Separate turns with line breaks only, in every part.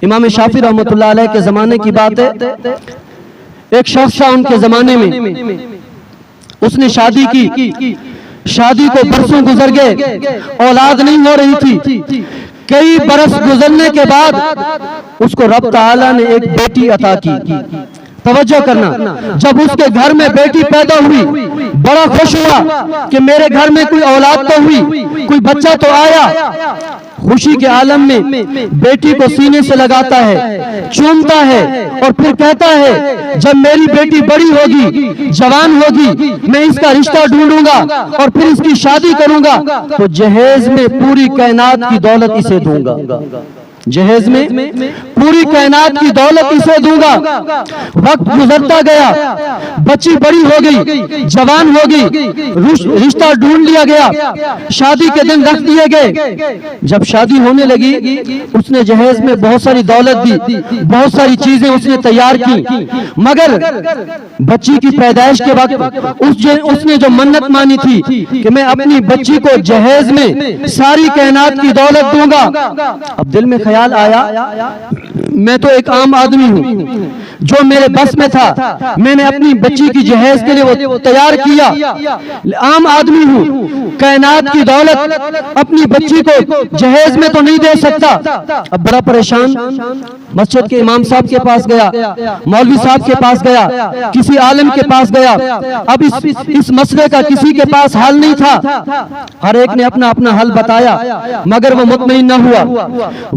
امام شافعی رحمۃ اللہ علیہ کے زمانے کی بات ہے، ایک شخص تھا ان کے زمانے میں، اس نے شادی کی، شادی کو برسوں گزر گئے، اولاد نہیں ہو رہی تھی۔ کئی برس گزرنے کے بعد اس کو رب تعالیٰ نے ایک بیٹی عطا کی۔ توجہ کرنا، جب اس کے گھر میں بیٹی پیدا ہوئی بڑا خوش ہوا کہ میرے گھر میں کوئی اولاد تو ہوئی، کوئی بچہ تو آیا۔ خوشی کے عالم میں بیٹی کو سینے سے لگاتا ہے، چومتا ہے اور پھر کہتا ہے جب میری بیٹی بڑی ہوگی، جوان ہوگی، میں اس کا رشتہ ڈھونڈوں گا اور پھر اس کی شادی کروں گا تو جہیز میں پوری کائنات کی دولت اسے دوں گا، جہیز میں پوری کائنات کی دولت اسے دوں گا۔ وقت گزرتا گیا، بچی بڑی ہو گئی، جوان ہو گئی، رشتہ ڈھونڈ لیا گیا، شادی کے دن رکھ دیے گئے۔ جب شادی ہونے لگی اس نے جہیز میں بہت ساری دولت دی، بہت ساری چیزیں اس نے تیار کی، مگر بچی کی پیدائش کے وقت اس نے جو منت مانی تھی کہ میں اپنی بچی کو جہیز میں ساری کائنات کی دولت دوں گا، اب دل میں خیال آیا میں تو ایک عام آدمی ہوں، جو میرے بس میں تھا میں نے اپنی بچی کی جہیز کے لیے وہ تیار کیا، عام آدمی ہوں، کائنات کی دولت اپنی بچی کو جہیز میں تو نہیں دے سکتا۔ اب بڑا پریشان مسجد کے امام صاحب کے پاس گیا، مولوی صاحب کے پاس گیا، کسی عالم کے پاس گیا۔ اب اس مسئلے کا کسی کے پاس حل نہیں تھا، ہر ایک نے اپنا اپنا حل بتایا مگر وہ مطمئن نہ ہوا۔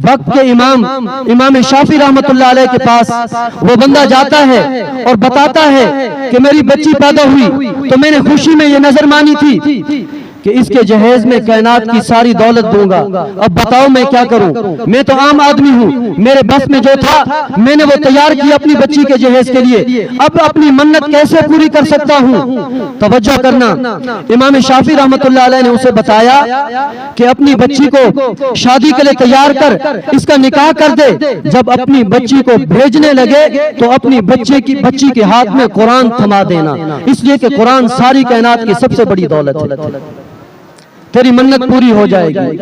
وقت کے امام شافعی رحمۃ اللہ علیہ کے پاس وہ بندہ جاتا ہے اور بتاتا ہے کہ میری بچی پیدا ہوئی تو میں نے خوشی میں یہ نظر مانی تھی کہ اس کے جہیز میں کائنات کی ساری دولت دوں گا، اب بتاؤ میں کیا کروں، میں تو عام آدمی ہوں، میرے بس میں جو تھا میں نے وہ تیار کیا اپنی بچی کے جہیز کے لیے، اب اپنی منت کیسے پوری کر سکتا ہوں۔ توجہ کرنا، امام شافعی رحمۃ اللہ علیہ نے اسے بتایا کہ اپنی بچی کو شادی کے لیے تیار کر، اس کا نکاح کر دے۔ جب اپنی بچی کو بھیجنے لگے تو اپنی بچی کے ہاتھ میں قرآن تھما دینا، اس لیے کہ قرآن ساری کائنات کی سب سے بڑی دولت ہے، تیری منت پوری ہو جائے گی۔